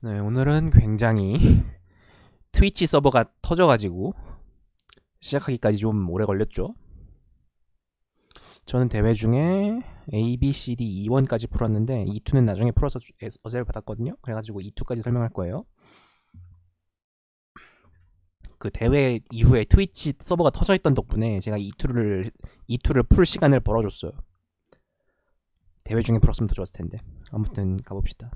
네, 오늘은 굉장히 트위치 서버가 터져가지고 시작하기까지 좀 오래 걸렸죠. 저는 대회 중에 A, B, C, D, E1까지 풀었는데 E2는 나중에 풀어서 어제를 받았거든요. 그래가지고 E2까지 설명할 거예요. 그 대회 이후에 트위치 서버가 터져있던 덕분에 제가 E2를 풀 시간을 벌어줬어요. 대회 중에 풀었으면 더 좋았을 텐데. 아무튼 가봅시다.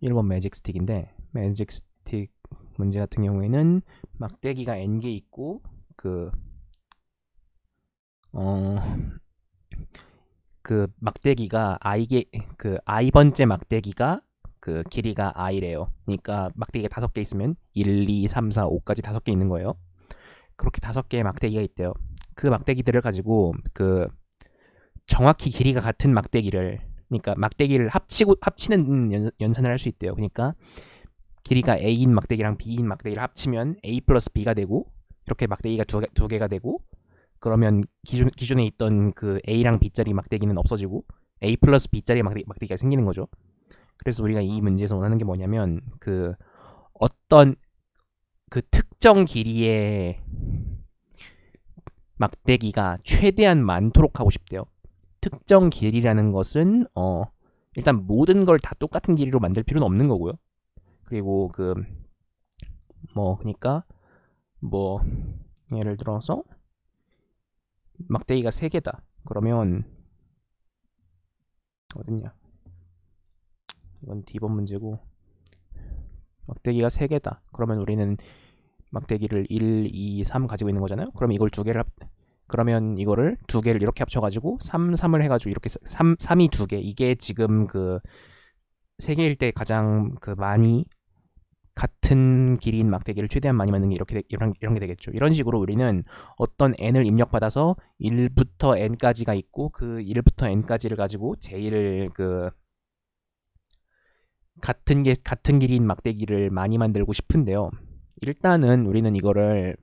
1번 매직 스틱인데, 매직 스틱 문제 같은 경우에는 막대기가 N개 있고 어, 그 막대기가 i번째 막대기가 그 길이가 i래요. 그러니까 막대기가 5개 있으면 1, 2, 3, 4, 5까지 5개 있는 거예요. 그렇게 5개의 막대기가 있대요. 그 막대기들을 가지고 그 정확히 길이가 같은 막대기를, 그러니까 막대기를 합치는 연산을 할 수 있대요. 그러니까 길이가 A인 막대기랑 B인 막대기를 합치면 A 플러스 B가 되고, 이렇게 막대기가 두 개가 되고, 그러면 기존에 있던 그 A랑 B짜리 막대기는 없어지고 A 플러스 B짜리 막대기가 생기는 거죠. 그래서 우리가 이 문제에서 원하는 게 뭐냐면 그 어떤 그 특정 길이의 막대기가 최대한 많도록 하고 싶대요. 특정 길이라는 것은 일단 모든 걸 다 똑같은 길이로 만들 필요는 없는 거고요. 그리고 그러니까 예를 들어서 막대기가 3개다. 그러면 어딨냐? 이건 D번 문제고, 막대기가 3개다. 그러면 우리는 막대기를 1, 2, 3 가지고 있는 거잖아요. 그럼 그러면 이거를 2개를 이렇게 합쳐가지고 3, 3을 해가지고 이렇게 3이 2개. 이게 지금 그 3개일 때 가장 그 많이 같은 길이인 막대기를 최대한 많이 만든 게 이런 게 되겠죠. 이런 식으로 우리는 어떤 n을 입력받아서 1부터 n까지가 있고, 그 1부터 n까지를 가지고 제일 같은 길이인 막대기를 많이 만들고 싶은데요. 일단은 우리는 이거를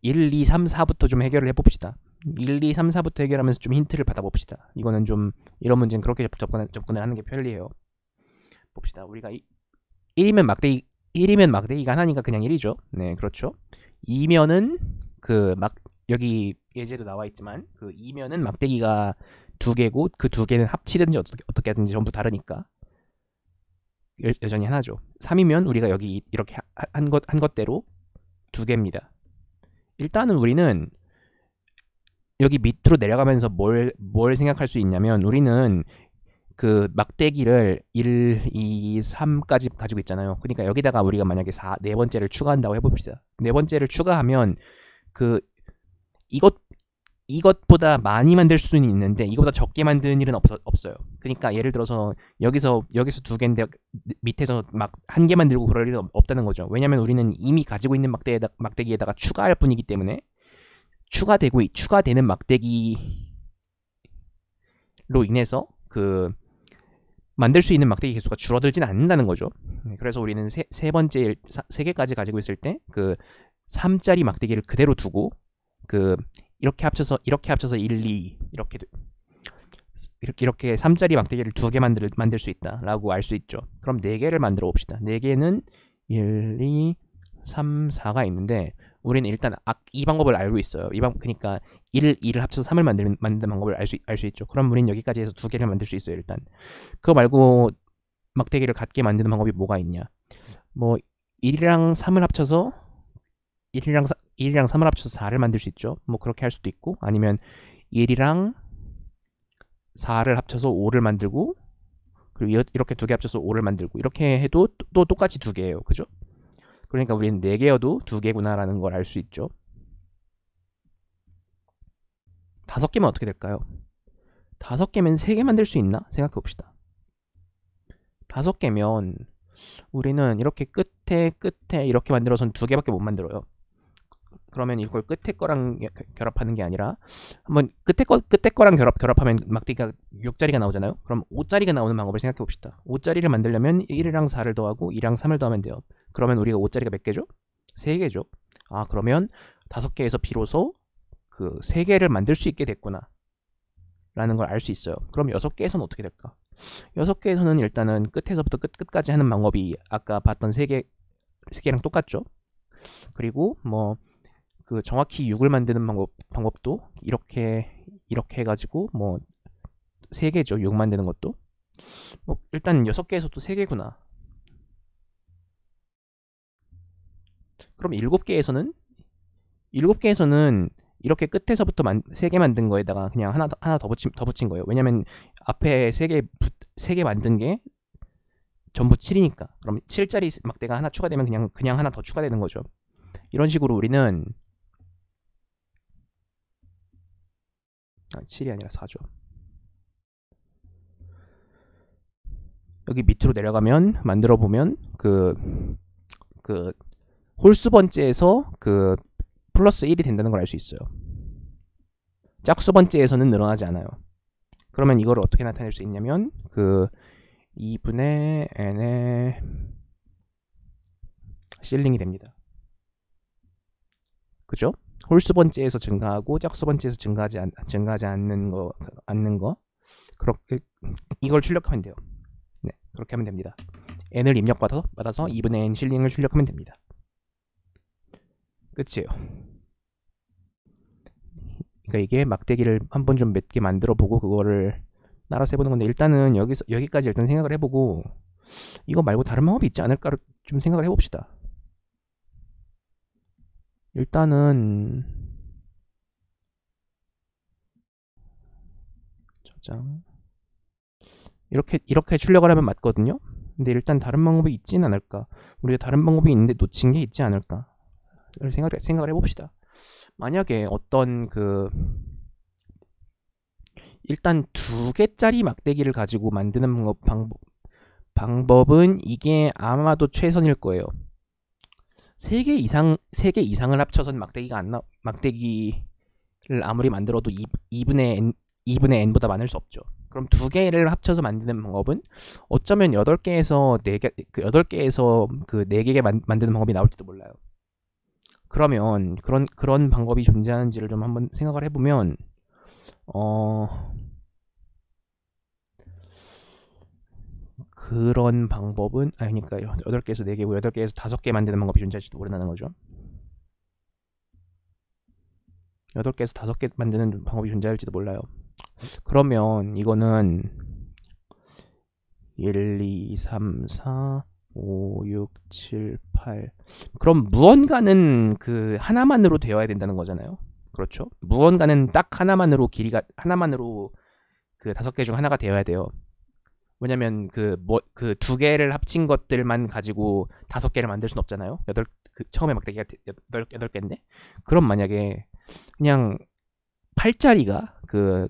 1, 2, 3, 4부터 좀 해결을 해봅시다. 1, 2, 3, 4부터 해결하면서 좀 힌트를 받아봅시다. 이거는 좀 이런 문제는 그렇게 접근을 하는 게 편리해요. 봅시다. 우리가 1이면 막대기가 하나니까 그냥 1이죠. 네, 그렇죠. 2면은 여기 예제도 나와 있지만 그 2면은 막대기가 2개고 그 2개는 합치든지 어떻게 하든지 전부 다르니까 여전히 하나죠. 3이면 우리가 여기 이렇게 한 것대로 2개입니다. 일단은 우리는 여기 밑으로 내려가면서 뭘 생각할 수 있냐면, 우리는 그 막대기를 1, 2, 3까지 가지고 있잖아요. 그러니까 여기다가 우리가 만약에 네 번째를 추가한다고 해봅시다. 네 번째를 추가하면 그 이것보다 많이 만들 수는 있는데 이거보다 적게 만드는 일은 없어요. 그러니까 예를 들어서 여기서 2개인데 밑에서 막 1개 만들고 그럴 일은 없다는 거죠. 왜냐면 우리는 이미 가지고 있는 막대기에다가 추가할 뿐이기 때문에 추가되는 막대기로 인해서 그 만들 수 있는 막대기 개수가 줄어들진 않는다는 거죠. 그래서 우리는 세 번째 3개까지 가지고 있을 때 그 3짜리 막대기를 그대로 두고 그 이렇게 합쳐서 1, 2 이렇게 3짜리 막대기를 2개 만들 수 있다라고 알 수 있죠. 그럼 4개를 만들어 봅시다. 4개는 1, 2, 3, 4가 있는데 우리는 일단 이 방법을 알고 있어요. 그러니까 1, 2를 합쳐서 3을 만드는 방법을 알 수 있죠. 그럼 우리는 여기까지 해서 2개를 만들 수 있어요. 일단 그거 말고 막대기를 같게 만드는 방법이 뭐가 있냐? 1이랑 3을 합쳐서 1이랑 3을 합쳐서 4를 만들 수 있죠. 그렇게 할 수도 있고, 아니면 1이랑 4를 합쳐서 5를 만들고, 그리고 이렇게 2개 합쳐서 5를 만들고, 이렇게 해도 또 똑같이 2개예요. 그죠? 그러니까 우리는 4개여도 2개구나라는 걸 알 수 있죠. 5개면 어떻게 될까요? 5개면 3개 만들 수 있나? 생각해 봅시다. 5개면 우리는 이렇게 끝에 이렇게 만들어서는 2개밖에 못 만들어요. 그러면 이걸 끝에 거랑 결합하는 게 아니라 한번 끝에 거랑 결합하면 막대기가 6자리가 나오잖아요. 그럼 5자리가 나오는 방법을 생각해 봅시다. 5자리를 만들려면 1이랑 4를 더하고 2랑 3을 더하면 돼요. 그러면 우리가 5자리가 몇 개죠? 3개죠. 그러면 5개에서 비로소 그 3개를 만들 수 있게 됐구나 라는 걸 알 수 있어요. 그럼 6개에서는 어떻게 될까? 6개에서는 일단은 끝에서부터 끝까지 하는 방법이 아까 봤던 3개랑 똑같죠. 그리고 뭐 그 정확히 6을 만드는 방법도 이렇게 해가지고 뭐 3개죠. 6 만드는 것도. 뭐 일단 6개에서도 3개구나. 그럼 7개에서는 이렇게 끝에서부터 3개 만든 거에다가 그냥 하나 더 붙인 거예요. 왜냐면 앞에 3개 만든 게 전부 7이니까. 그럼 7짜리 막대가 하나 추가되면 그냥 하나 더 추가되는 거죠. 이런 식으로 우리는 7이 아니라 4죠. 여기 밑으로 내려가면 만들어 보면 그 홀수 번째에서 그 플러스 1이 된다는 걸 알 수 있어요. 짝수 번째에서는 늘어나지 않아요. 그러면 이걸 어떻게 나타낼 수 있냐면 그 2분의 n의 실링이 됩니다. 그죠? 홀수 번째에서 증가하고 짝수 번째에서 증가하지 않는 거 그렇게 이걸 출력하면 돼요. 네, 그렇게 하면 됩니다. n을 입력받아서 2분의 n 실링을 출력하면 됩니다. 끝이에요. 그러니까 이게 막대기를 한번 좀 몇 개 만들어 보고 그거를 따라서 해보는 건데, 일단은 여기까지 일단 생각을 해보고 이거 말고 다른 방법이 있지 않을까를 좀 생각을 해봅시다. 일단은 저장 이렇게 출력을 하면 맞거든요. 근데 일단 다른 방법이 있진 않을까, 우리가 다른 방법이 있는데 놓친 게 있지 않을까 생각을 해봅시다. 만약에 어떤 일단 2개짜리 막대기를 가지고 만드는 방법은 이게 아마도 최선일 거예요. 3개 이상을 합쳐선 막대기를 아무리 만들어도 2분의 n보다 많을 수 없죠. 그럼 2개를 합쳐서 만드는 방법은 어쩌면 8개에서 4개 만드는 방법이 나올지도 몰라요. 그러면 그런 방법이 존재하는지를 좀 한번 생각을 해보면 그런 방법은 그러니까 8개에서 4개고 8개에서 5개 만드는 방법이 존재할지도 모른다는 거죠. 8개에서 5개 만드는 방법이 존재할지도 몰라요. 그러면 이거는 1, 2, 3, 4, 5, 6, 7, 8 그럼 무언가는 그 하나만으로 되어야 된다는 거잖아요. 그렇죠? 무언가는 딱 하나만으로 그 5개 중 하나가 되어야 돼요. 왜냐면 그 2개를 합친 것들만 가지고 5개를 만들 순 없잖아요. 처음에 막대기가 8개인데, 그럼 만약에 그냥 8짜리가 그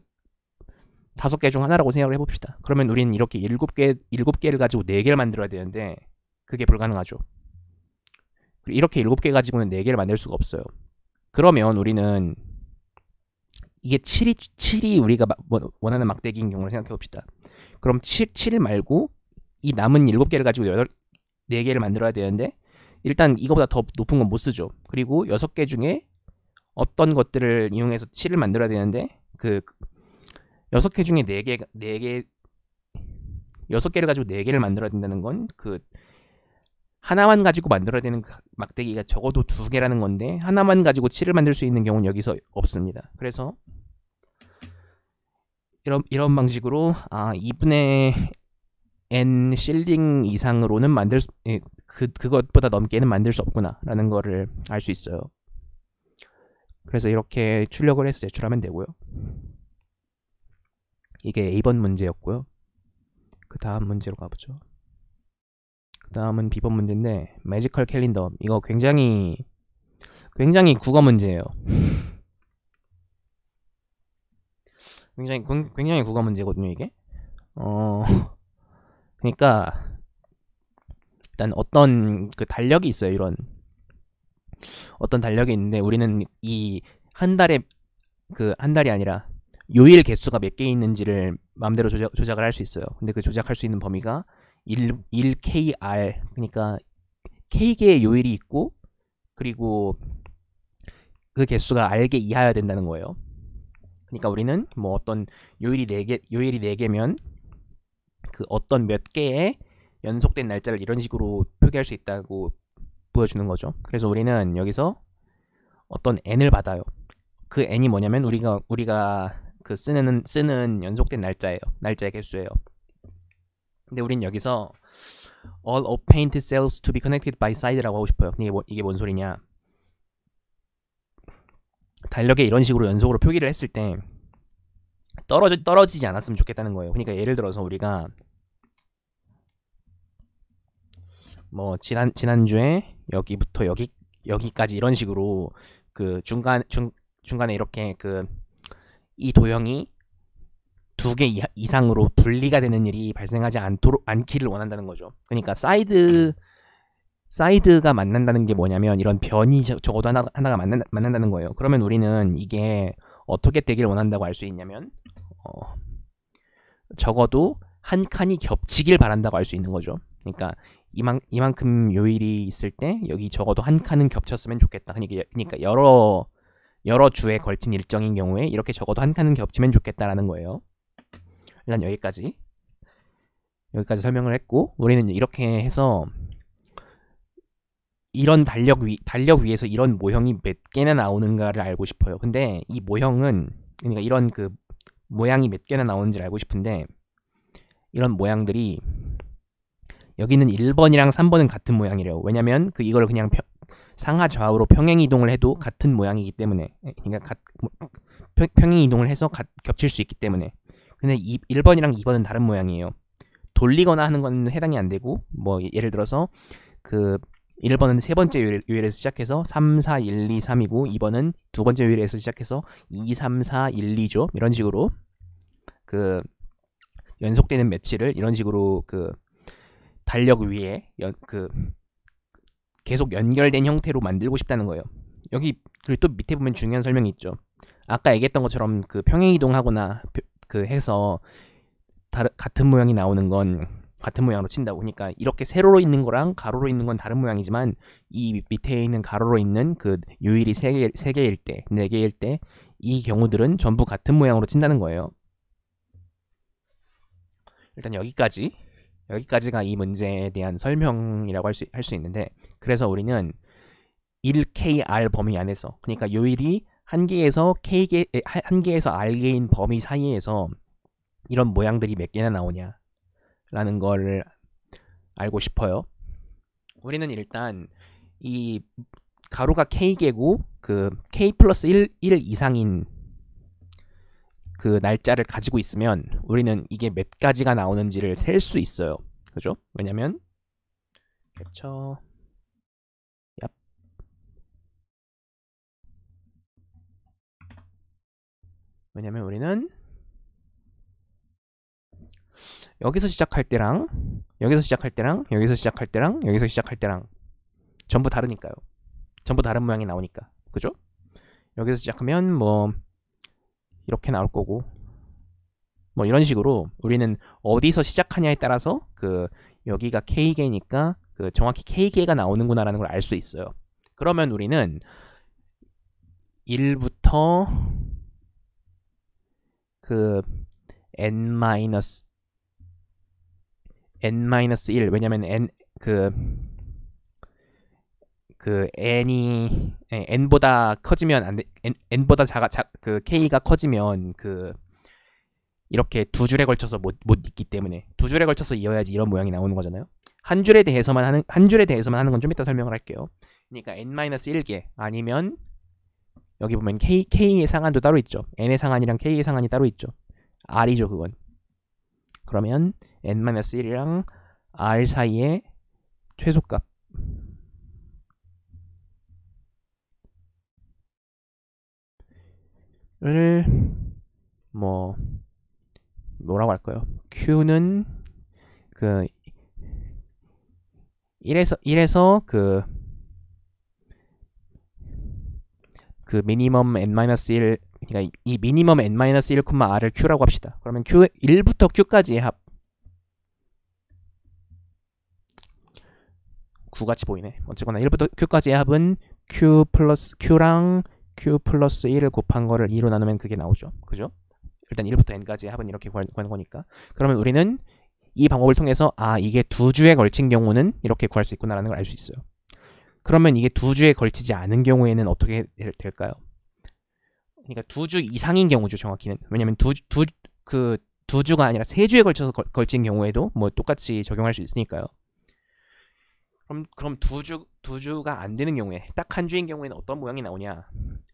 5개 중 하나라고 생각을 해봅시다. 그러면 우리는 이렇게 7개를 가지고 4개를 만들어야 되는데 그게 불가능하죠. 이렇게 7개 가지고는 4개를 만들 수가 없어요. 그러면 우리는 이게 7이 우리가 원하는 막대기인 경우를 생각해봅시다. 그럼 7 말고 이 남은 7개를 가지고 4개를 만들어야 되는데, 일단 이거보다 더 높은 건 못 쓰죠. 그리고 6개 중에 어떤 것들을 이용해서 7을 만들어야 되는데, 그 6개 중에 6개를 가지고 4개를 만들어야 된다는 건 그 하나만 가지고 만들어야 되는 막대기가 적어도 2개라는 건데, 하나만 가지고 7을 만들 수 있는 경우는 여기서 없습니다. 그래서 이런 방식으로 2분의 n 실링 이상으로는 그것보다 넘게는 만들 수 없구나 라는 거를 알 수 있어요. 그래서 이렇게 출력을 해서 제출하면 되고요. 이게 A번 문제였고요. 그 다음 문제로 가보죠. 그 다음은 B번 문제인데, 매지컬 캘린더. 이거 굉장히 국어 문제예요. 굉장히 국어 문제거든요, 이게. 그러니까 일단 어떤 그 달력이 있어요. 이런 어떤 달력이 있는데, 우리는 이 한 달이 아니라 요일 개수가 몇 개 있는지를 마음대로 조작을 할 수 있어요. 근데 그 조작할 수 있는 범위가 1kr, 그러니까 k개의 요일이 있고, 그리고 그 개수가 r개 이하여야 된다는 거예요. 그러니까 우리는 뭐 어떤 요일이 4개면 그 어떤 몇 개의 연속된 날짜를 이런 식으로 표기할 수 있다고 보여주는 거죠. 그래서 우리는 여기서 어떤 n을 받아요. 그 n이 뭐냐면 우리가 그 쓰는 연속된 날짜예요. 날짜의 개수예요. 근데 우린 여기서 all of paint cells to be connected by side라고 하고 싶어요. 이게 뭔 소리냐? 달력에 이런 식으로 연속으로 표기를 했을 때 떨어지지 않았으면 좋겠다는 거예요. 그러니까 예를 들어서 우리가 뭐 지난주에 여기부터 여기까지 이런 식으로 그 중간에 이렇게 그 이 도형이 2개 이상으로 분리가 되는 일이 발생하지 않기를 원한다는 거죠. 그러니까 사이드가 만난다는 게 뭐냐면 이런 변이 적어도 하나가 만난다는 거예요. 그러면 우리는 이게 어떻게 되길 원한다고 알 수 있냐면 적어도 한 칸이 겹치길 바란다고 알 수 있는 거죠. 그러니까 이만큼 요일이 있을 때 여기 적어도 한 칸은 겹쳤으면 좋겠다. 그러니까 여러 주에 걸친 일정인 경우에 이렇게 적어도 한 칸은 겹치면 좋겠다라는 거예요. 일단 여기까지 설명을 했고, 우리는 이렇게 해서 이런 달력 위에서 이런 모형이 몇 개나 나오는가를 알고 싶어요. 근데 이 모형은, 그러니까 이런 그 모양이 몇 개나 나오는지를 알고 싶은데, 이런 모양들이 여기는 1번이랑 3번은 같은 모양이래요. 왜냐면 이걸 그냥 상하 좌우로 평행 이동을 해도 같은 모양이기 때문에, 그러니까 평행 이동을 해서 겹칠 수 있기 때문에. 근데 1번이랑 2번은 다른 모양이에요. 돌리거나 하는 건 해당이 안 되고, 뭐 예를 들어서 그 1번은 세 번째 요일에서 시작해서 3, 4, 1, 2, 3이고 2번은 두 번째 요일에서 시작해서 2, 3, 4, 1, 2죠. 이런 식으로 그 연속되는 며칠을 이런 식으로 그 달력 위에 계속 연결된 형태로 만들고 싶다는 거예요. 여기 그리고 또 밑에 보면 중요한 설명이 있죠. 아까 얘기했던 것처럼 그 평행 이동하거나 그 해서 같은 모양이 나오는 건 같은 모양으로 친다고. 그러니까 이렇게 세로로 있는 거랑 가로로 있는 건 다른 모양이지만 이 밑에 있는 가로로 있는 그 요일이 3개일 때, 4개일 때 이 경우들은 전부 같은 모양으로 친다는 거예요. 일단 여기까지가 이 문제에 대한 설명이라고 할 수 있는데, 그래서 우리는 1KR 범위 안에서, 그러니까 요일이 한 개에서 R개인 범위 사이에서 이런 모양들이 몇 개나 나오냐 라는 걸 알고 싶어요. 우리는 일단 이 가로가 K개고 그 K 플러스 1 이상인 그 날짜를 가지고 있으면 우리는 이게 몇 가지가 나오는지를 셀 수 있어요. 그죠? 왜냐면 캡처 왜냐면 우리는 여기서 시작할 때랑 여기서 시작할 때랑 여기서 시작할 때랑 여기서 시작할 때랑 전부 다르니까요. 전부 다른 모양이 나오니까. 그죠? 여기서 시작하면 뭐 이렇게 나올 거고, 뭐 이런 식으로 우리는 어디서 시작하냐에 따라서 그 여기가 K개니까 그 정확히 K개가 나오는구나라는 걸 알 수 있어요. 그러면 우리는 1부터 그 n-1 왜냐면 n보다 커지면 안 돼. n보다 그 k가 커지면 그 이렇게 두 줄에 걸쳐서 못 읽기 때문에 두 줄에 걸쳐서 이어야지 이런 모양이 나오는 거잖아요. 한 줄에 대해서만 하는 건 좀 이따 설명을 할게요. 그러니까 n-1개 아니면 여기 보면 k의 상한도 따로 있죠. n의 상한이랑 k의 상한이 따로 있죠. r이죠, 그건. 그러면 n-1이랑 r 사이의 최소값 를 뭐라고 할까요? q는 그 1에서 그 미니멈 n-1, 그러니까 이 미니멈 n-1, r을 q라고 합시다. 그러면 1부터 q까지의 합 9같이 보이네. 어쨌거나 1부터 q까지의 합은 q랑 q 플러스 1을 곱한 거를 2로 나누면 그게 나오죠. 그죠? 일단 1부터 n까지의 합은 이렇게 구하는 거니까. 그러면 우리는 이 방법을 통해서 이게 두 주에 걸친 경우는 이렇게 구할 수 있구나라는 걸 알 수 있어요. 그러면 이게 두 주에 걸치지 않은 경우에는 어떻게 될까요? 그러니까 두 주 이상인 경우죠, 정확히는. 왜냐면 두 주가 아니라 세 주에 걸쳐서 걸친 경우에도 뭐 똑같이 적용할 수 있으니까요. 그럼 두 주가 안 되는 경우에, 딱 한 주인 경우에는 어떤 모양이 나오냐?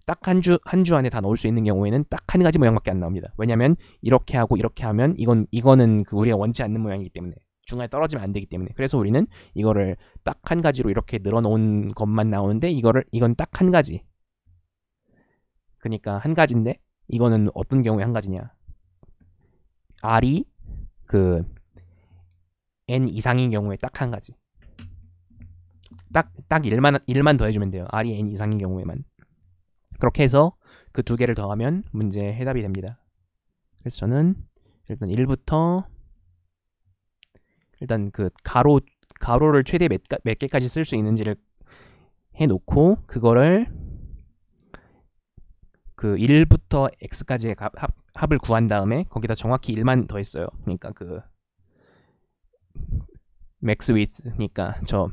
딱 한 주 안에 다 넣을 수 있는 경우에는 딱 한 가지 모양밖에 안 나옵니다. 왜냐면 이렇게 하고 이렇게 하면 이거는 우리가 원치 않는 모양이기 때문에, 중간에 떨어지면 안 되기 때문에. 그래서 우리는 이거를 딱 한 가지로 이렇게 늘어놓은 것만 나오는데, 이건 딱 한 가지. 그러니까 한 가지인데, 이거는 어떤 경우에 한 가지냐? R이 N 이상인 경우에 딱 한 가지. 딱 1만 더해주면 돼요. R이 N 이상인 경우에만. 그렇게 해서 그 두 개를 더하면 문제 해답이 됩니다. 그래서 저는 일단 1부터 일단 가로를 최대 몇 개까지 쓸 수 있는지를 해놓고, 그거를 1부터 x까지의 합을 구한 다음에 거기다 정확히 1만 더했어요. 그러니까 맥스 위드니까 저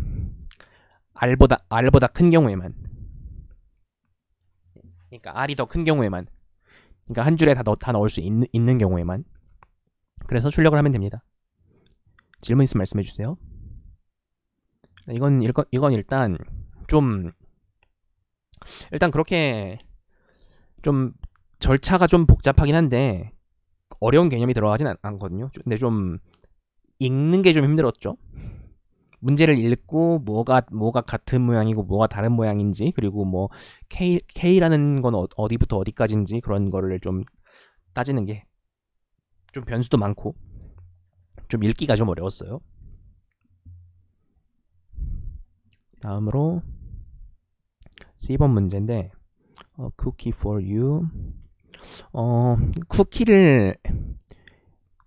R보다 큰 경우에만, 그러니까 R이 더 큰 경우에만, 그러니까 한 줄에 다 넣을 수 있는 경우에만. 그래서 출력을 하면 됩니다. 질문 있으면 말씀해 주세요. 이건 일단 그렇게 좀 절차가 좀 복잡하긴 한데 어려운 개념이 들어가진 않거든요. 근데 좀 읽는 게 좀 힘들었죠. 문제를 읽고 뭐가 같은 모양이고 뭐가 다른 모양인지, 그리고 뭐 K라는 건 어디부터 어디까지인지 그런 거를 좀 따지는 게 좀 변수도 많고 좀 읽기가 좀 어려웠어요. 다음으로 C번 문제인데 cookie for you.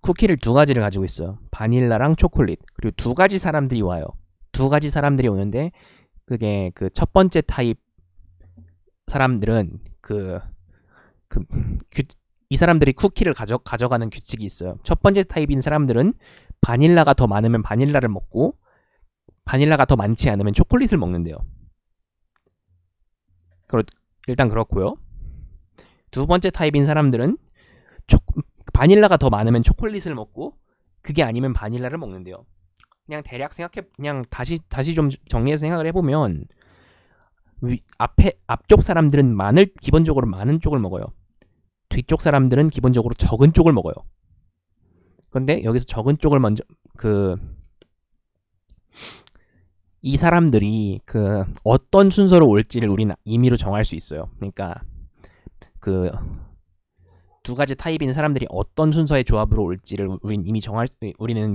쿠키를 두 가지를 가지고 있어요. 바닐라랑 초콜릿. 그리고 두 가지 사람들이 와요. 두 가지 사람들이 오는데, 그게 첫 번째 타입 사람들은 이 사람들이 쿠키를 가져가는 규칙이 있어요. 첫 번째 타입인 사람들은 바닐라가 더 많으면 바닐라를 먹고, 바닐라가 더 많지 않으면 초콜릿을 먹는데요. 일단 그렇고요. 두 번째 타입인 사람들은 바닐라가 더 많으면 초콜릿을 먹고, 그게 아니면 바닐라를 먹는데요. 그냥 대략 그냥 다시 좀 정리해서 생각을 해보면, 앞쪽 사람들은 기본적으로 많은 쪽을 먹어요. 뒤쪽 사람들은 기본적으로 적은 쪽을 먹어요. 그런데 여기서 적은 쪽을 먼저 이 사람들이 어떤 순서로 올지를 우리는 임의로 정할 수 있어요. 그러니까 두 가지 타입인 사람들이 어떤 순서의 조합으로 올지를 우리는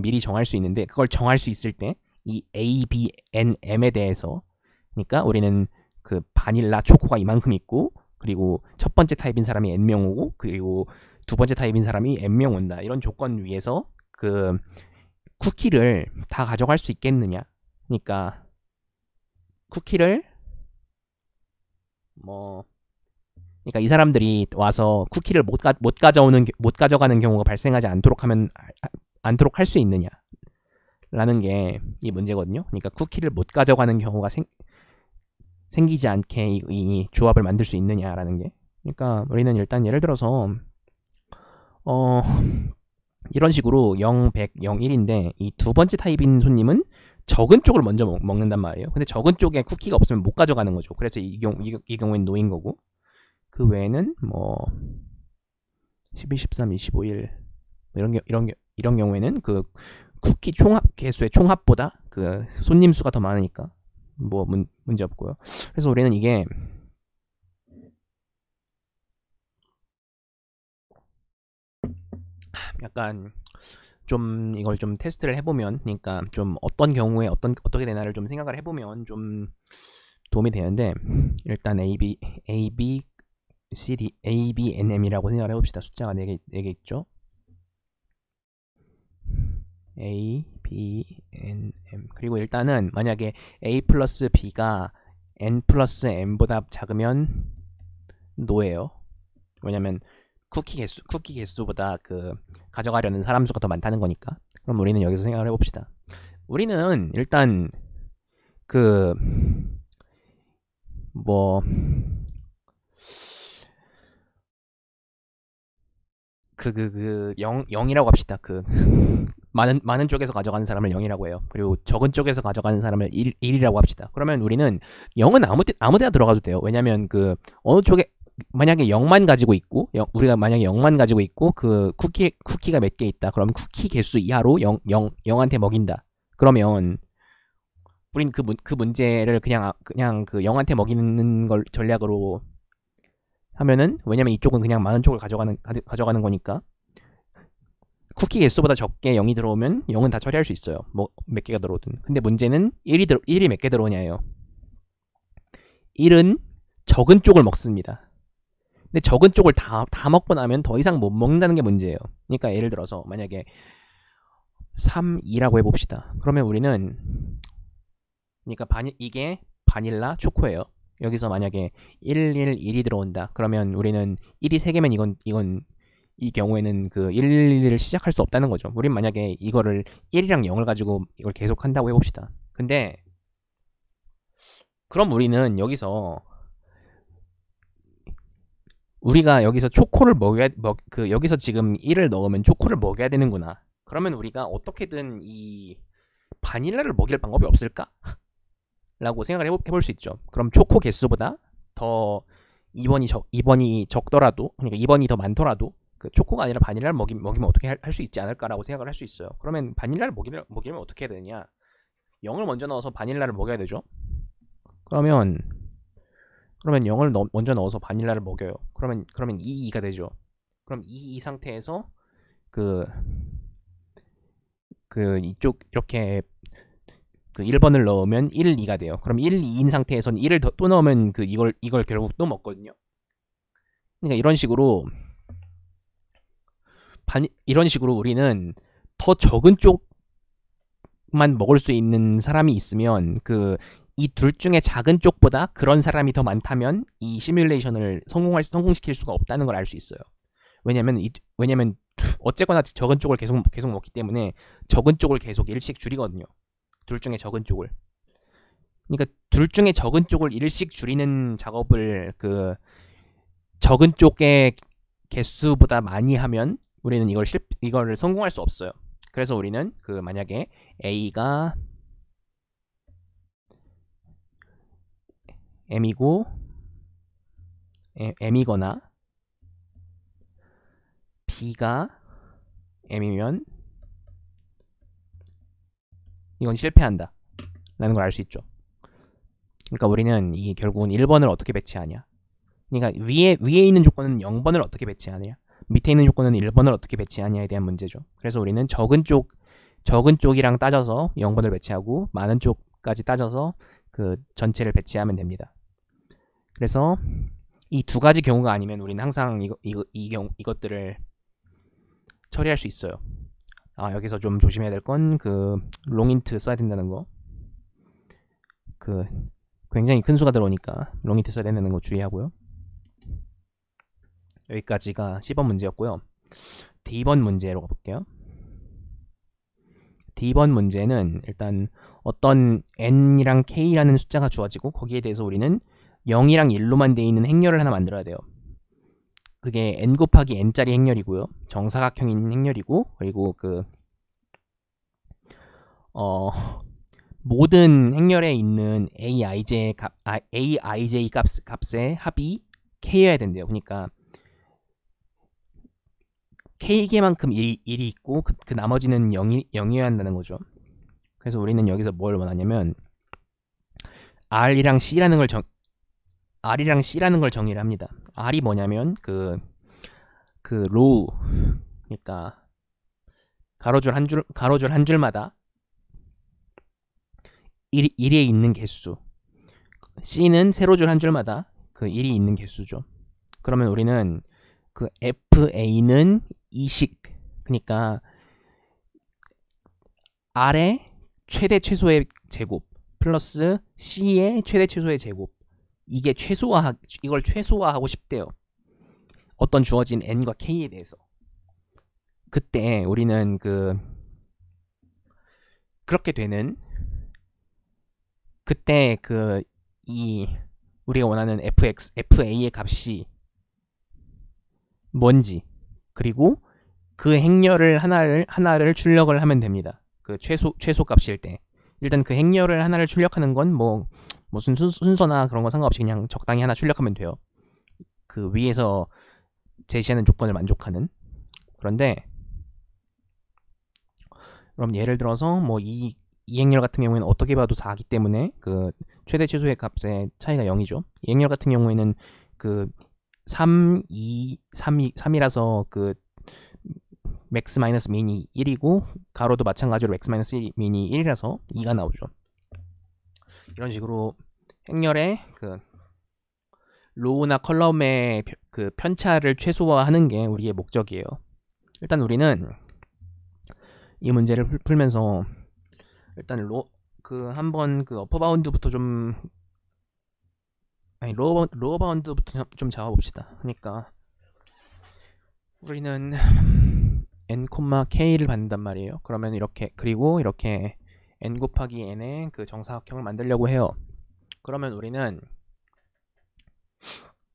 미리 정할 수 있는데, 그걸 정할 수 있을 때 이 A, B, N, M에 대해서, 그러니까 우리는 바닐라, 초코가 이만큼 있고, 그리고 첫 번째 타입인 사람이 N명 오고, 그리고 두 번째 타입인 사람이 N명 온다. 이런 조건 위에서 쿠키를 다 가져갈 수 있겠느냐. 그러니까 쿠키를 그러니까 이 사람들이 와서 쿠키를 못 가져가는 경우가 발생하지 않도록 할 수 있느냐라는 게 이 문제거든요. 그러니까 쿠키를 못 가져가는 경우가 생기지 않게 이 조합을 만들 수 있느냐라는 게. 그러니까 우리는 일단 예를 들어서 이런 식으로 0, 100, 0, 1인데 이 두 번째 타입인 손님은 적은 쪽을 먼저 먹는단 말이에요. 근데 적은 쪽에 쿠키가 없으면 못 가져가는 거죠. 그래서 이 경우에는 노인 거고, 그 외에는 12, 13, 25일 이런 경우에는 쿠키 개수의 총합보다 손님 수가 더 많으니까 문제 없고요. 그래서 우리는 이게 약간 좀 이걸 좀 테스트를 해보면, 그러니까 좀 어떤 경우에 어떻게 되나를 좀 생각을 해보면 좀 도움이 되는데, 일단 A, B, C, D, A, B, N, M이라고 생각을 해봅시다. 숫자가 4개 있죠. A, B, N, M. 그리고 일단은 만약에 A 플러스 B가 N 플러스 M보다 작으면 노예요. 왜냐면 쿠키 개수보다 가져가려는 사람 수가 더 많다는 거니까. 그럼 우리는 여기서 생각을 해봅시다. 우리는 일단 그 뭐 영이라고 합시다. 많은 쪽에서 가져가는 사람을 0이라고 해요. 그리고 적은 쪽에서 가져가는 사람을 1이라고 합시다. 그러면 우리는 0은 아무 데나 들어가도 돼요. 왜냐면 어느 쪽에 만약에 0만 가지고 있고 우리가 만약에 0만 가지고 있고 쿠키가 몇 개 있다. 그럼 쿠키 개수 이하로 0한테 먹인다. 그러면 우린 그 문제를 그냥 0한테 먹이는 걸 전략으로 하면은, 왜냐면 이쪽은 그냥 많은 쪽을 가져가는 거니까 쿠키 개수보다 적게 0이 들어오면 0은 다 처리할 수 있어요. 뭐 몇 개가 들어오든. 근데 문제는 1이 몇 개 들어오냐예요. 1은 적은 쪽을 먹습니다. 근데 적은 쪽을 다 먹고 나면 더 이상 못 먹는다는 게 문제예요. 그러니까 예를 들어서 만약에 3, 2라고 해봅시다. 그러면 우리는 이게 바닐라 초코예요. 여기서 만약에 1, 1, 1이 들어온다. 그러면 우리는 1이 3개면 이 경우에는 1, 1을 시작할 수 없다는 거죠. 우린 만약에 이거를 1이랑 0을 가지고 이걸 계속 한다고 해봅시다. 근데 그럼 우리는 우리가 여기서 초코를 여기서 지금 1을 넣으면 초코를 먹여야 되는구나. 그러면 우리가 어떻게든 이 바닐라를 먹일 방법이 없을까? 라고 생각을 해볼 수 있죠. 그럼 초코 개수보다 더 2번이 적더라도, 그러니까 2번이 더 많더라도 초코가 아니라 바닐라를 먹이면 어떻게 할 수 있지 않을까라고 생각을 할 수 있어요. 그러면 바닐라를 먹이려면 어떻게 해야 되느냐? 0을 먼저 넣어서 바닐라를 먹여야 되죠. 그러면 0을 먼저 넣어서 바닐라를 먹여요. 그러면 2가 되죠. 그럼 이 상태에서 이쪽 이렇게 1번을 넣으면 1, 2가 돼요. 그럼 1, 2인 상태에서는 1을 또 넣으면 이걸 결국 또 먹거든요. 그러니까 이런 식으로 우리는 더 적은 쪽만 먹을 수 있는 사람이 있으면 이 둘 중에 작은 쪽보다 그런 사람이 더 많다면 이 시뮬레이션을 성공시킬 수가 없다는 걸 알 수 있어요. 왜냐면 어쨌거나 적은 쪽을 계속 먹기 때문에 적은 쪽을 계속 1씩 줄이거든요. 둘 중에 적은 쪽을. 그러니까 둘 중에 적은 쪽을 1씩 줄이는 작업을 적은 쪽의 개수보다 많이 하면 우리는 이거를 성공할 수 없어요. 그래서 우리는 만약에 A가 M이거나 B가 M이면 이건 실패한다 라는 걸 알 수 있죠. 그러니까 우리는 결국은 1번을 어떻게 배치하냐, 그러니까 위에 있는 조건은 0번을 어떻게 배치하냐, 밑에 있는 조건은 1번을 어떻게 배치하냐에 대한 문제죠. 그래서 우리는 적은 쪽이랑 따져서 0번을 배치하고 많은 쪽까지 따져서 전체를 배치하면 됩니다. 그래서 이 두 가지 경우가 아니면 우리는 항상 이것들을 처리할 수 있어요. 여기서 좀 조심해야 될 건 롱인트 써야 된다는 거. 굉장히 큰 수가 들어오니까 롱인트 써야 된다는 거 주의하고요. 여기까지가 10번 문제였고요. D번 문제로 가볼게요. D번 문제는 일단 어떤 n이랑 k라는 숫자가 주어지고 거기에 대해서 우리는 0이랑 1로만 되어 있는 행렬을 하나 만들어야 돼요. 그게 n 곱하기 n짜리 행렬이고요. 정사각형인 행렬이고, 그리고 모든 행렬에 있는 aij 값의 합이 k여야 된대요. 그러니까 k개만큼 1이 있고 그 나머지는 0이어야 한다는 거죠. 그래서 우리는 여기서 뭘 원하냐면 R이랑 C라는 걸 정의를 합니다. R이 뭐냐면 로우, 그러니까 가로줄 한 줄마다 1에 있는 개수. C는 세로줄 한 줄마다 1이 있는 개수죠. 그러면 우리는 FA는 2식, 그러니까 R의 최대 최소의 제곱 플러스 C의 최대 최소의 제곱, 이걸 최소화하고 싶대요. 어떤 주어진 n과 k에 대해서. 그때 우리는 그렇게 되는 그때 이 우리가 원하는 FA의 값이 뭔지 그리고 그 행렬을 하나를 출력을 하면 됩니다. 그 최소 값일 때 일단 그 행렬을 하나를 출력하는 건 뭐 무슨 순서나 그런 거 상관없이 그냥 적당히 하나 출력하면 돼요. 그 위에서 제시하는 조건을 만족하는. 그런데 그럼 예를 들어서 뭐 이 행렬 같은 경우에는 어떻게 봐도 4기 때문에 그 최대 최소의 값의 차이가 0이죠. 이 행렬 같은 경우에는 그 3이라서 그 맥스 마이너스 미니 1이고 가로도 마찬가지로 맥스 마이너스 미니 1이라서 2가 나오죠. 이런 식으로 행렬의 그 로우나 컬럼의 그 편차를 최소화하는 게 우리의 목적이에요. 일단 우리는 이 문제를 풀면서 일단 한번 그 어퍼 바운드부터 좀 아니 로어 바운드부터 좀 잡아봅시다. 그러니까 우리는 n, k를 받는단 말이에요. 그러면 이렇게 그리고 이렇게 n 곱하기 n의 그 정사각형을 만들려고 해요. 그러면 우리는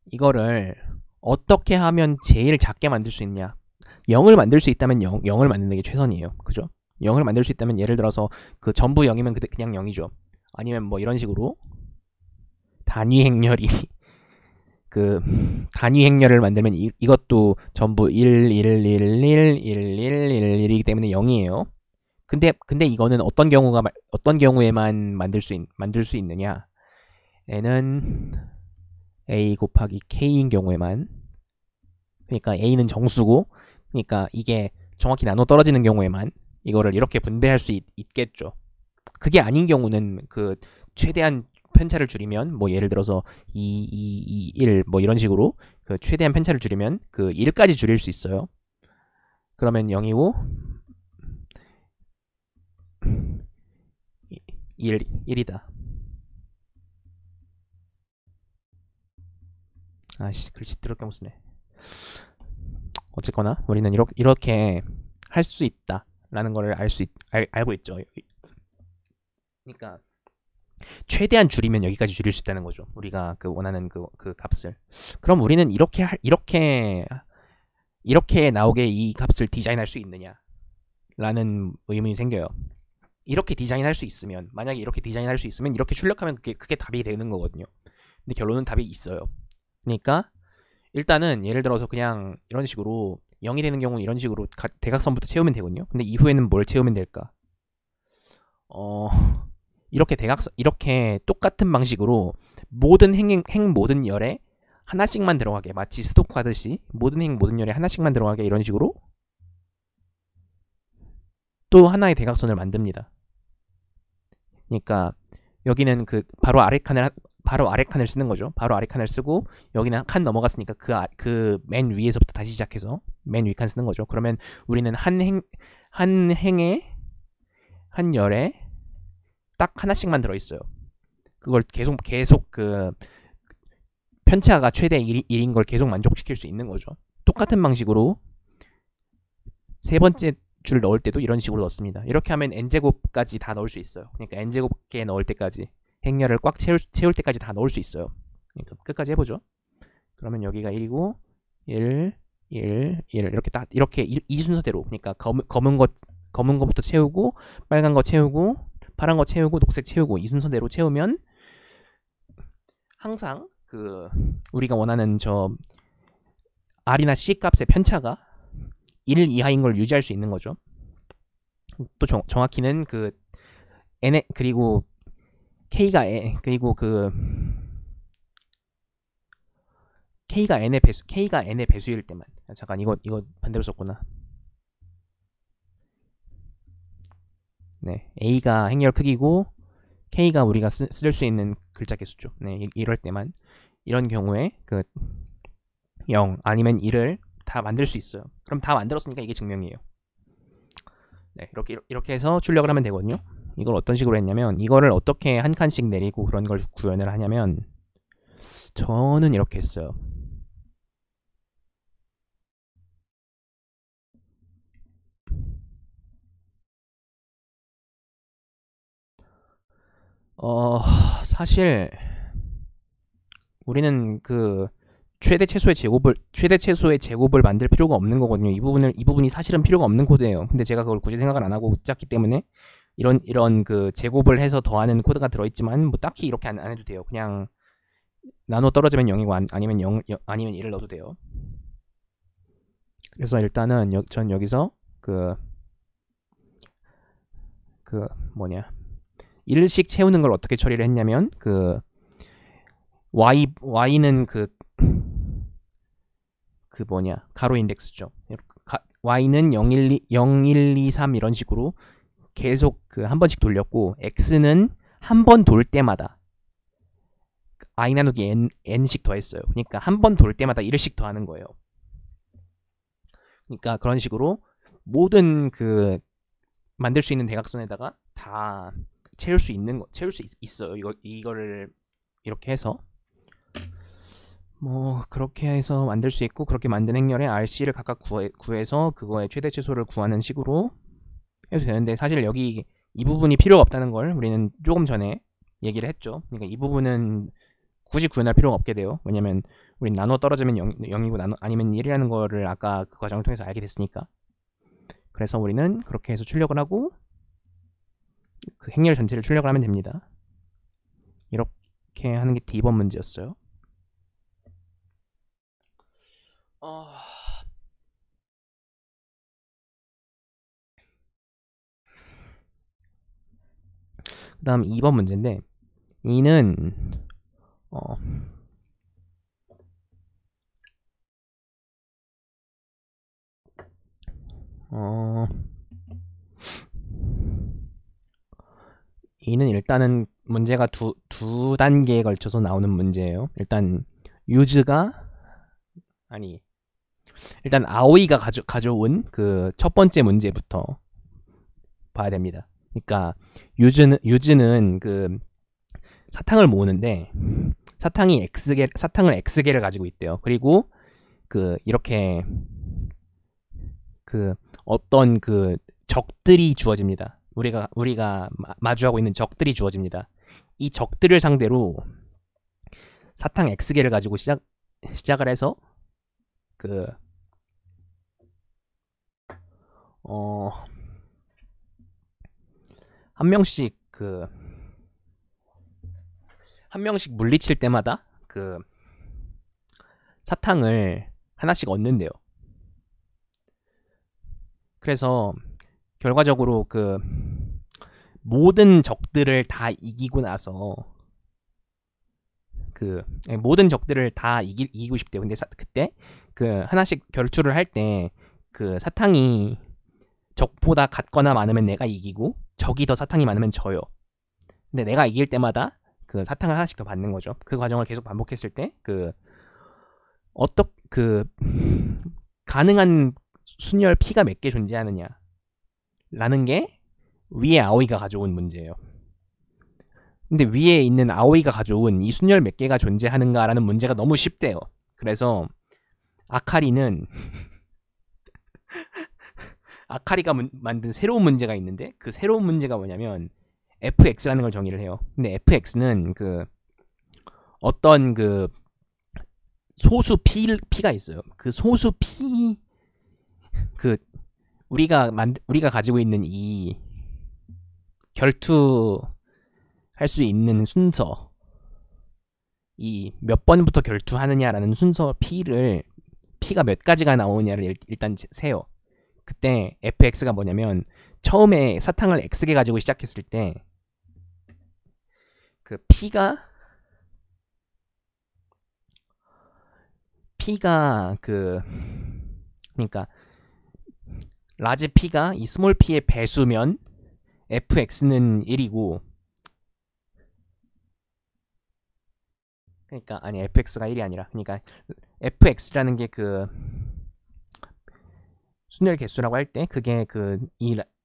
이거를 어떻게 하면 제일 작게 만들 수 있냐? 0을 만들 수 있다면 0을 만드는 게 최선이에요. 그죠? 0을 만들 수 있다면 예를 들어서 그 전부 0이면 그냥 0이죠. 아니면 뭐 이런 식으로 단위 행렬이 그 단위 행렬을 만들면 이것도 전부 1, 1, 1, 1, 1, 1, 1이기 때문에 0이에요. 근데 이거는 어떤 경우에만 만들 수 있느냐? n은 a 곱하기 k인 경우에만. 그러니까 a는 정수고, 그러니까 이게 정확히 나눠 떨어지는 경우에만 이거를 이렇게 분배할 수 있겠죠. 그게 아닌 경우는 그 최대한 편차를 줄이면 뭐 예를 들어서 2, 1 뭐 이런 식으로 그 최대한 편차를 줄이면 그 1까지 줄일 수 있어요. 그러면 0이고 1이다. 아씨 글씨 더럽게 못 쓰네. 어쨌거나 우리는 이렇게 할 수 있다라는 걸 알고 있죠. 그러니까 최대한 줄이면 여기까지 줄일 수 있다는 거죠. 우리가 그 원하는 그 값을. 그럼 우리는 이렇게 나오게 이 값을 디자인할 수 있느냐? 라는 의문이 생겨요. 이렇게 디자인할 수 있으면, 만약에 이렇게 디자인할 수 있으면 이렇게 출력하면 그게 답이 되는 거거든요. 근데 결론은 답이 있어요. 그러니까 일단은 예를 들어서 그냥 이런 식으로 0이 되는 경우는 이런 식으로 대각선부터 채우면 되거든요. 근데 이후에는 뭘 채우면 될까? 어, 이렇게 똑같은 방식으로 모든 모든 열에 하나씩만 들어가게, 마치 스토크 하듯이 모든 모든 열에 하나씩만 들어가게 이런 식으로 또 하나의 대각선을 만듭니다. 그러니까 여기는 그 바로 아래 칸을 쓰는 거죠. 바로 아래 칸을 쓰고 여기는 칸 넘어갔으니까 그 맨 위에서부터 다시 시작해서 맨 위 칸 쓰는 거죠. 그러면 우리는 한 행에 한 열에 딱 하나씩만 들어 있어요. 그걸 계속 그 편차가 최대 1인 걸 계속 만족시킬 수 있는 거죠. 똑같은 방식으로 세 번째 줄 넣을 때도 이런 식으로 넣습니다. 이렇게 하면 n제곱까지 다 넣을 수 있어요. 그러니까 n제곱계 넣을 때까지 행렬을 꽉 채울 때까지 다 넣을 수 있어요. 그러니까 끝까지 해보죠. 그러면 여기가 1이고 1, 1, 1 이렇게 딱 이렇게 이 순서대로 그러니까 검은 거부터 채우고 빨간 거 채우고 파란 거 채우고 녹색 채우고 이 순서대로 채우면 항상 그 우리가 원하는 저 R이나 C 값의 편차가 1 이하인 걸 유지할 수 있는 거죠. 또 정확히는 그 n 그리고 k가 그리고 그 k가 n의 배수일 때만. 잠깐 이거 반대로 썼구나. 네, a가 행렬 크기고 k가 우리가 쓸 수 있는 글자 개수죠. 네, 이럴 때만 이런 경우에 그 0 아니면 1을 다 만들 수 있어요. 그럼 다 만들었으니까 이게 증명이에요. 네, 이렇게 해서 출력을 하면 되거든요. 이걸 어떤 식으로 했냐면 이거를 어떻게 한 칸씩 내리고 그런 걸 구현을 하냐면 저는 이렇게 했어요. 어, 사실 우리는 그 최대 최소의 제곱을 만들 필요가 없는 거거든요. 이 부분이 사실은 필요가 없는 코드예요. 근데 제가 그걸 굳이 생각을 안 하고 짰기 때문에 이런 그 제곱을 해서 더하는 코드가 들어있지만 뭐 딱히 이렇게 안 해도 돼요. 그냥 나눠 떨어지면 0이고 아니면 0 아니면 1을 넣어도 돼요. 그래서 일단은 전 여기서 그 뭐냐 일식 채우는 걸 어떻게 처리를 했냐면 그 y는 그 뭐냐 가로 인덱스죠. y는 0, 2, 3 이런 식으로 계속 그 한 번씩 돌렸고 x는 한 번 돌 때마다 i 나누기 n씩 더했어요. 그러니까 한 번 돌 때마다 1씩 더하는 거예요. 그러니까 그런 식으로 모든 그 만들 수 있는 대각선에다가 다 채울 수 있어요. 이거를 이렇게 해서 뭐 그렇게 해서 만들 수 있고, 그렇게 만든 행렬에 RC를 각각 구해서 그거의 최대 최소를 구하는 식으로 해도 되는데, 사실 여기 이 부분이 필요가 없다는 걸 우리는 조금 전에 얘기를 했죠. 그러니까 이 부분은 굳이 구현할 필요가 없게 돼요. 왜냐면 우린 나눠 떨어지면 0이고 아니면 1이라는 거를 아까 그 과정을 통해서 알게 됐으니까. 그래서 우리는 그렇게 해서 출력을 하고 그 행렬 전체를 출력을 하면 됩니다. 이렇게 하는 게 D번 문제였어요. 그 다음 2번 문제인데, 이는 이는 일단은 문제가 두 단계에 걸쳐서 나오는 문제예요. 일단 일단 아오이가 가져온 그 첫 번째 문제부터 봐야 됩니다. 그러니까 유즈는 그 사탕을 모으는데 사탕을 x개를 가지고 있대요. 그리고 그 이렇게 그 어떤 그 적들이 주어집니다. 우리가 마주하고 있는 적들이 주어집니다. 이 적들을 상대로 사탕 x개를 가지고 시작을 해서 한 명씩 물리칠 때마다 그 사탕을 하나씩 얻는데요. 그래서 결과적으로 그 모든 적들을 다 이기고 나서 모든 적들을 다 이기고 싶대요. 근데 그때 그 하나씩 결투를 할 때 그 사탕이 적보다 같거나 많으면 내가 이기고 적이 더 사탕이 많으면 져요. 근데 내가 이길 때마다 그 사탕을 하나씩 더 받는 거죠. 그 과정을 계속 반복했을 때 가능한 순열 P가 몇 개 존재하느냐 라는 게 위에 아오이가 가져온 문제예요. 근데 위에 있는 아오이가 가져온 이 순열 몇 개가 존재하는가라는 문제가 너무 쉽대요. 그래서 아카리가 만든 새로운 문제가 있는데, 그 새로운 문제가 뭐냐면 fx라는 걸 정의를 해요. 근데 fx는 그 어떤 그 소수 p가 있어요. 그 소수 p 우리가 가지고 있는 이 결투할 수 있는 순서, 이 몇 번부터 결투하느냐라는 순서 P가 몇 가지가 나오냐를 일단 세요. 그때 fx가 뭐냐면 처음에 사탕을 x개 가지고 시작했을 때 그 P가 그러니까 라지 P가 이 스몰 p의 배수면 fx는 1이고, 그러니까 아니 fx가 1이 아니라, 그러니까 fx라는 게 그 순열 개수라고 할 때 그게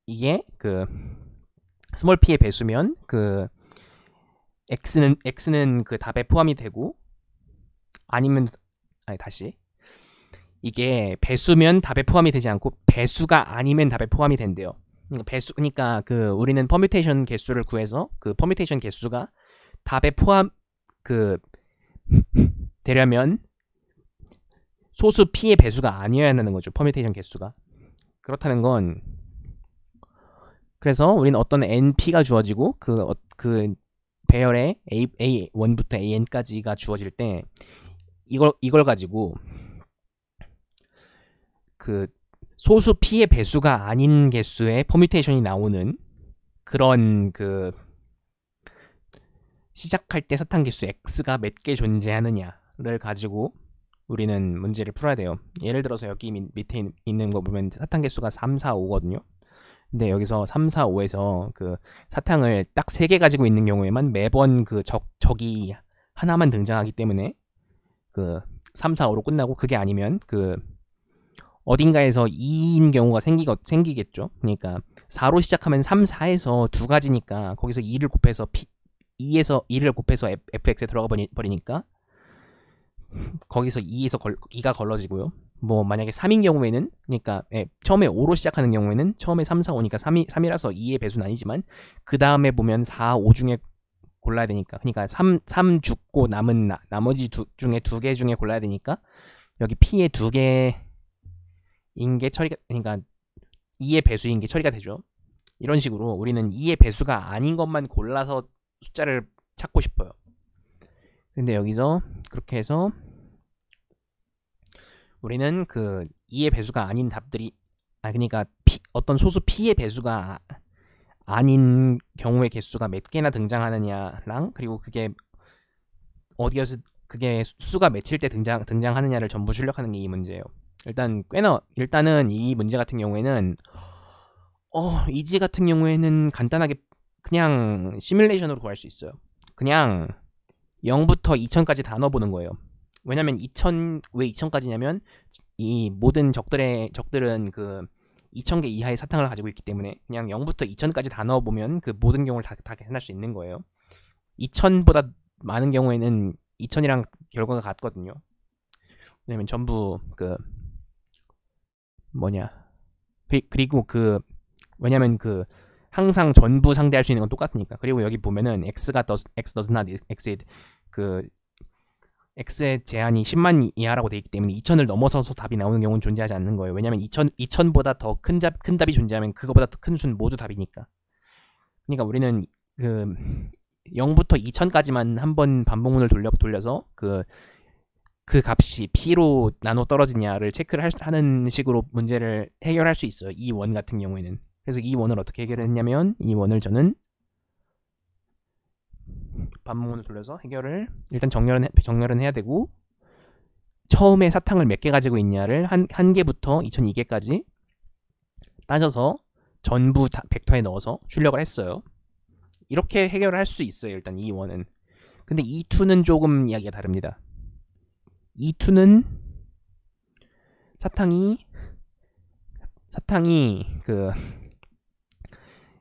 이게 그 스몰 p의 배수면 그 x는 그 답에 포함이 되고, 이게 배수면 답에 포함이 되지 않고 배수가 아니면 답에 포함이 된대요. 그러니까 그 우리는 퍼뮤테이션 개수를 구해서 그 퍼뮤테이션 개수가 답에 포함 그 되려면 소수 p의 배수가 아니어야 한다는 거죠. 퍼뮤테이션 개수가. 그렇다는 건 그래서 우리는 어떤 np가 주어지고 그 배열의 A1부터 AN까지가 주어질 때 이걸 가지고 그 소수 p의 배수가 아닌 개수의 퍼뮤테이션이 나오는 그런 그 시작할 때 사탕 개수 x가 몇 개 존재하느냐를 가지고 우리는 문제를 풀어야 돼요. 예를 들어서 여기 밑에 있는 거 보면 사탕 개수가 3, 4, 5거든요. 근데 여기서 3, 4, 5에서 그 사탕을 딱 3개 가지고 있는 경우에만 매번 그 적이 하나만 등장하기 때문에 그 3, 4, 5로 끝나고 그게 아니면 그 어딘가에서 2인 경우가 생기겠죠. 그러니까 4로 시작하면 3, 4에서 두 가지니까 거기서 2를 곱해서 2에서 2를 곱해서 fx에 들어가 버리니까 거기서 2가 걸러지고요. 뭐 만약에 3인 경우에는 그러니까 처음에 5로 시작하는 경우에는 처음에 3, 4, 5니까 3이라서 2의 배수는 아니지만 그 다음에 보면 4, 5 중에 골라야 되니까 그러니까 3 죽고 남은 나머지 중에 2개 중에 골라야 되니까 여기 p의 2개인 게 처리가 그러니까 2의 배수인 게 처리가 되죠. 이런 식으로 우리는 2의 배수가 아닌 것만 골라서 숫자를 찾고 싶어요. 근데 여기서 그렇게 해서 우리는 그 2의 배수가 아닌 답들이 그러니까 어떤 소수 p의 배수가 아닌 경우의 개수가 몇 개나 등장하느냐랑 그리고 그게 어디에서 그게 수가 몇일 때 등장하느냐를 전부 출력하는 게 이 문제예요. 일단은 이 문제 같은 경우에는 이지 같은 경우에는 간단하게 그냥 시뮬레이션으로 구할 수 있어요. 그냥 0부터 2000까지 다 넣어보는 거예요. 왜냐면 왜 2000까지냐면 이 모든 적들은 그 2000개 이하의 사탕을 가지고 있기 때문에 그냥 0부터 2000까지 다 넣어보면 그 모든 경우를 다 계산할 수 있는 거예요. 2000보다 많은 경우에는 2000이랑 결과가 같거든요. 왜냐면 전부 그 그리고 왜냐면 항상 전부 상대할 수 있는 건 똑같으니까. 그리고 여기 보면은 x does not exceed x의 제한이 10만 이하라고 돼 있기 때문에 2000을 넘어서서 답이 나오는 경우는 존재하지 않는 거예요. 왜냐면 2000보다 더 큰 답이 존재하면 그거보다 더 큰 수는 모두 답이니까. 그러니까 우리는 0부터 2000까지만 한번 반복문을 돌려서 그 값이 p로 나눠 떨어지냐를 체크를 하는 식으로 문제를 해결할 수 있어요. 이 원 같은 경우에는. 그래서 이 원을 어떻게 해결했냐면 이 원을 저는 반복문을 돌려서 일단 정렬은 해야 되고 처음에 사탕을 몇 개 가지고 있냐를 한 개부터 2002개까지 따져서 전부 벡터에 넣어서 출력을 했어요. 이렇게 해결을 할 수 있어요. 일단 이 원은. 근데 E2는 조금 이야기가 다릅니다. E2는 사탕이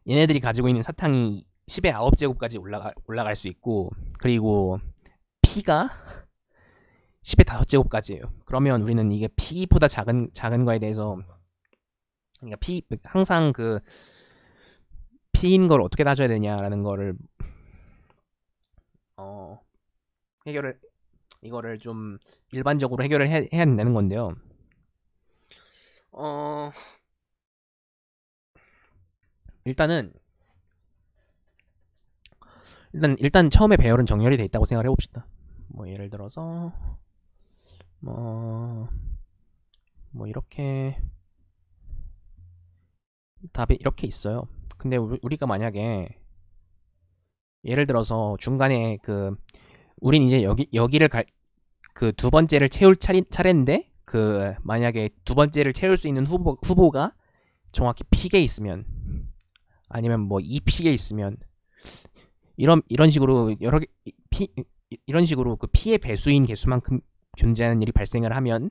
얘네들이 가지고 있는 사탕이 10의 9제곱까지 올라갈 수 있고 그리고 p가 10의 5제곱까지예요. 그러면 우리는 이게 p보다 작은 거에 대해서 그러니까 항상 p인 걸 어떻게 따져야 되냐라는 거를 이거를 좀 일반적으로 해결을 해야 된다는 건데요. 일단 처음에 배열은 정렬이 돼 있다고 생각을 해봅시다. 뭐 예를 들어서 뭐 이렇게 답이 이렇게 있어요. 근데 우리가 만약에 예를 들어서 중간에 우린 이제 여기를 두 번째를 채울 차례인데 만약에 두 번째를 채울 수 있는 후보가 정확히 p개 있으면 아니면 뭐 2p개 있으면 이런 식으로 이런 식으로 p의 배수인 개수만큼 존재하는 일이 발생을 하면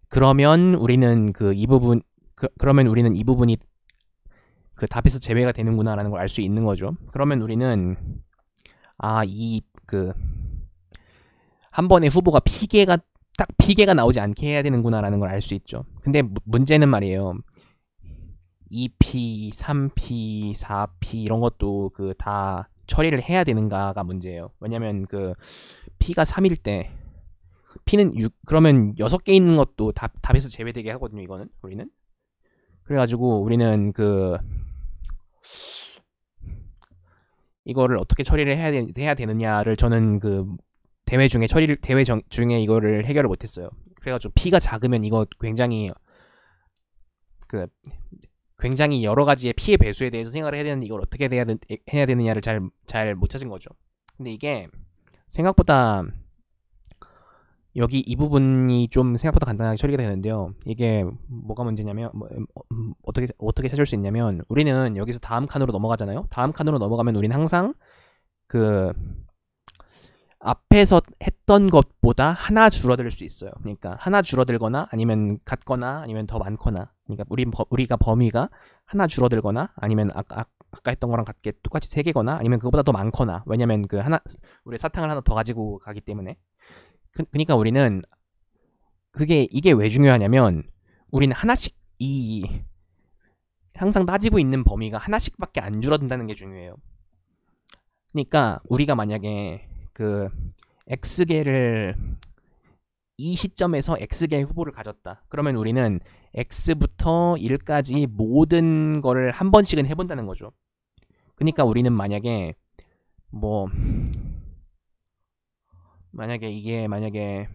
그러면 우리는 이 부분이 답에서 제외가 되는구나라는 걸 알 수 있는 거죠. 그러면 우리는 한 번에 후보가 p개가 나오지 않게 해야 되는구나라는 걸 알 수 있죠. 근데 문제는 말이에요. 2p, 3p, 4p 이런 것도 그 다 처리를 해야 되는가가 문제예요. 왜냐면 그 p가 3일 때 p는 6 그러면 6개 있는 것도 답에서 제외되게 하거든요. 이거는 우리는. 그래가지고 우리는 그 이거를 어떻게 처리를 해야 되느냐를 저는 그 대회 중에 이거를 해결을 못했어요. 그래가지고 p가 작으면 이거 그 굉장히 여러 가지의 피해 배수에 대해서 생각을 해야 되는데 이걸 어떻게 해야 되느냐를 잘 못 찾은 거죠. 근데 이게 생각보다 여기 이 부분이 좀 생각보다 간단하게 처리가 되는데요. 이게 뭐가 문제냐면 어떻게 찾을 수 있냐면 우리는 여기서 다음 칸으로 넘어가잖아요. 다음 칸으로 넘어가면 우리는 항상 그 앞에서 했던 것보다 하나 줄어들 수 있어요. 그러니까 하나 줄어들거나 아니면 같거나 아니면 더 많거나. 그러니까 우리가 범위가 하나 줄어들거나 아니면 아까 했던 거랑 같게 똑같이 3개거나 아니면 그거보다 더 많거나. 왜냐면 그 우리 사탕을 하나 더 가지고 가기 때문에. 그러니까 우리는 이게 왜 중요하냐면 우리는 하나씩 항상 따지고 있는 범위가 하나씩밖에 안 줄어든다는 게 중요해요. 그러니까 우리가 만약에 그 x개를 이 시점에서 x개의 후보를 가졌다. 그러면 우리는 x부터 1까지 모든 거를 한 번씩은 해본다는 거죠. 그러니까 우리는 만약에 만약에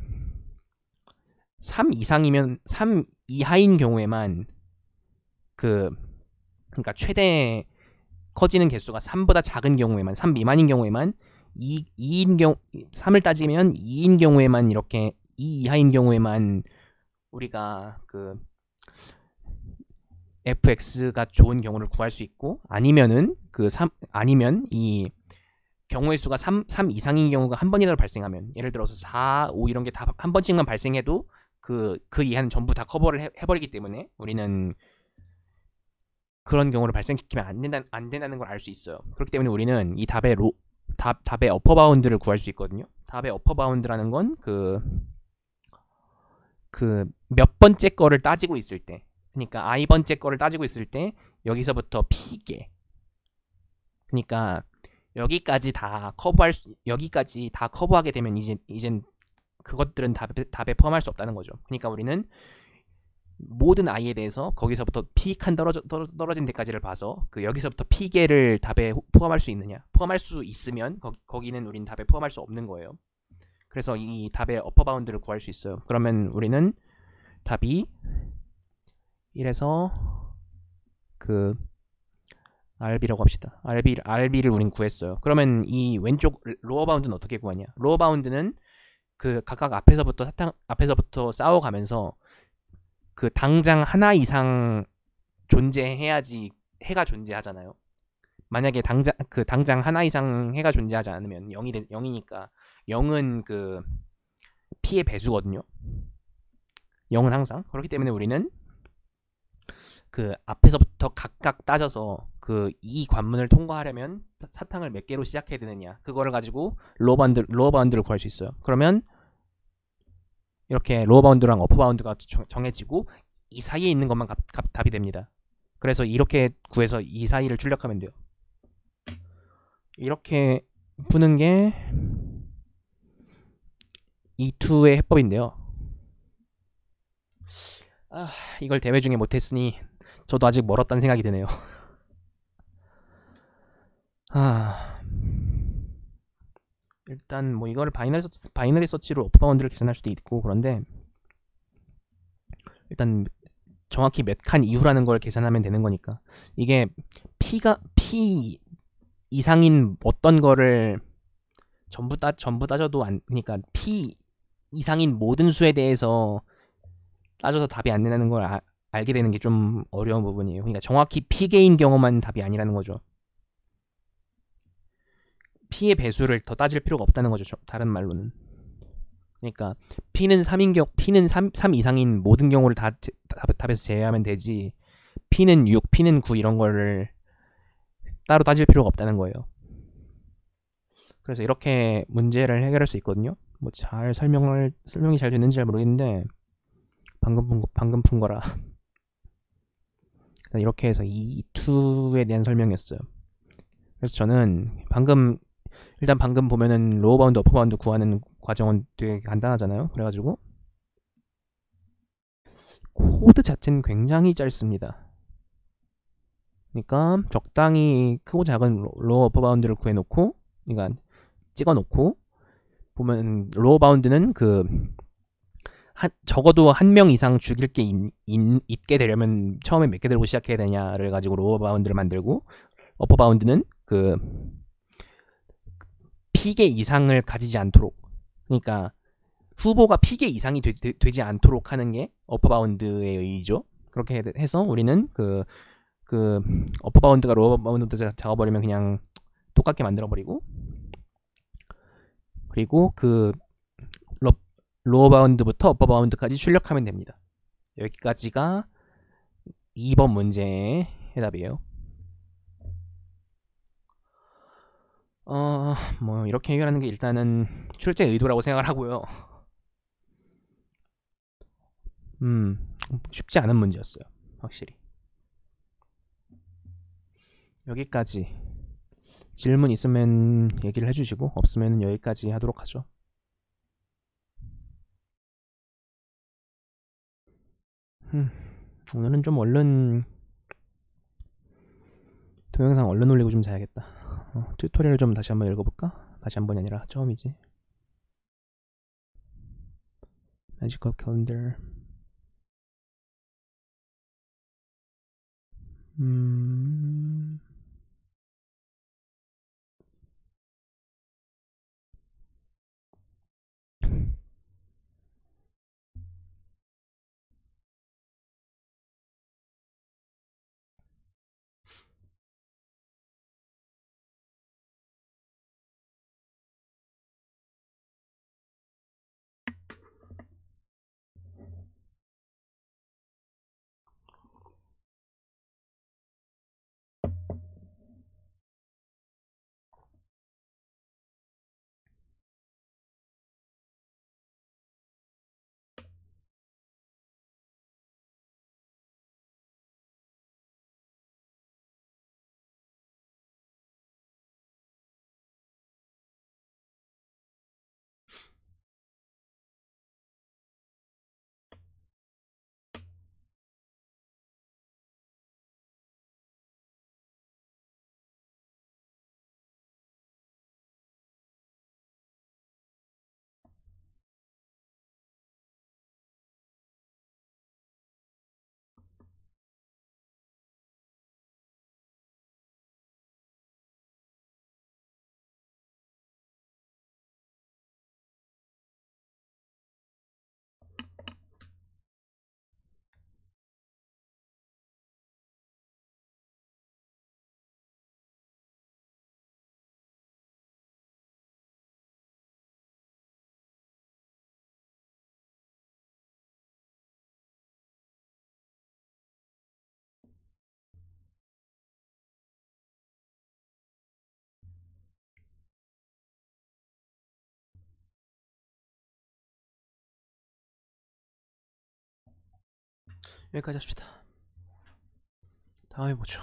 3 이상이면 3 이하인 경우에만 그러니까 최대 커지는 개수가 3보다 작은 경우에만 3 미만인 경우에만 3을 따지면 2인 경우에만 이렇게 2 이하인 경우에만 우리가 그 fx가 좋은 경우를 구할 수 있고 아니면 이 경우의 수가 3 이상인 경우가 한 번이라도 발생하면 예를 들어서 4, 5 이런 게 다 한 번씩만 발생해도 그 이하는 전부 다 커버를 해버리기 때문에 우리는 그런 경우를 발생시키면 안 된다는 걸 알 수 있어요. 그렇기 때문에 우리는 이 답의 어퍼 바운드를 구할 수 있거든요. 답의 어퍼 바운드라는 건 몇 번째 거를 따지고 있을 때, 그러니까 i번째 거를 따지고 있을 때 여기서부터 p개. 그러니까 여기까지 다 커버하게 되면 이젠 그것들은 답에 포함할 수 없다는 거죠. 그러니까 우리는 모든 i에 대해서 거기서부터 p 칸 떨어진 데까지를 봐서 여기서부터 p개를 답에 포함할 수 있느냐. 포함할 수 있으면 거기는 우린 답에 포함할 수 없는 거예요. 그래서 이 답의 어퍼 바운드를 구할 수 있어요. 그러면 우리는 답이 이래서 RB라고 합시다. RB를 우린 구했어요. 그러면 이 왼쪽 로어 바운드는 어떻게 구하냐? 로어 바운드는 각각 앞에서부터 싸워가면서 당장 하나 이상 존재해야지 해가 존재하잖아요. 만약에 당장 하나 이상 해가 존재하지 않으면 0이니까 0은 p의 배수거든요. 0은 항상. 그렇기 때문에 우리는 앞에서부터 각각 따져서 이 관문을 통과하려면 사탕을 몇 개로 시작해야 되느냐. 그거를 가지고 로어 바운드를 구할 수 있어요. 그러면 이렇게 로어 바운드랑 어퍼 바운드가 정해지고 이 사이에 있는 것만 답이 됩니다. 그래서 이렇게 구해서 이 사이를 출력하면 돼요. 이렇게 푸는 게 E2의 해법인데요. 이걸 대회 중에 못했으니 저도 아직 멀었다는 생각이 드네요. 일단 이거를 바이너리 서치로 어퍼 바운드를 계산할 수도 있고 그런데 일단 정확히 몇 칸 이후라는 걸 계산하면 되는 거니까 이게 P 이상인 어떤 거를 전부 따져도 그러니까 P 이상인 모든 수에 대해서 따져서 답이 안 된다는 걸 알게 되는 게 좀 어려운 부분이에요. 그러니까 정확히 P개인 경우만 답이 아니라는 거죠. P의 배수를 더 따질 필요가 없다는 거죠. 다른 말로는. 그러니까 P는 3 이상인 모든 경우를 다 답에서 제외하면 되지 P는 6, P는 9 이런 거를 따로 따질 필요가 없다는 거예요. 그래서 이렇게 문제를 해결할 수 있거든요. 잘 설명이 잘 됐는지 잘 모르겠는데 방금 푼 거라 이렇게 해서 E2에 대한 설명이었어요. 그래서 저는 방금 보면은 로어 바운드, 어퍼 바운드 구하는 과정은 되게 간단하잖아요. 그래가지고 코드 자체는 굉장히 짧습니다. 그러니까 적당히 크고 작은 로어 어퍼 바운드를 구해놓고, 그러니까 찍어놓고 보면 로어 바운드는 적어도 한 명 이상 죽일 게 있게 되려면 처음에 몇 개 들고 시작해야 되냐를 가지고 로어 바운드를 만들고, 어퍼 바운드는 피개 이상을 가지지 않도록, 그러니까 후보가 피개 이상이 되지 않도록 하는 게 어퍼 바운드의 의의죠. 그렇게 해서 우리는 어퍼 바운드가 로어 바운드 작아버리면 그냥 똑같게 만들어버리고, 그리고 로어 바운드부터 어퍼 바운드까지 출력하면 됩니다. 여기까지가 2번 문제의 해답이에요. 뭐 이렇게 해결하는 게 일단은 출제 의도라고 생각을 하고요. 쉽지 않은 문제였어요. 확실히. 여기까지. 질문 있으면 얘기를 해주시고, 없으면 여기까지 하도록 하죠. 오늘은 좀 얼른 동영상 얼른 올리고 좀 자야겠다. 튜토리얼 좀 다시 한번 읽어볼까? 다시 한번이 아니라 처음이지. 매지컬 캘린더. 여기까지 합시다. 다음에 보죠.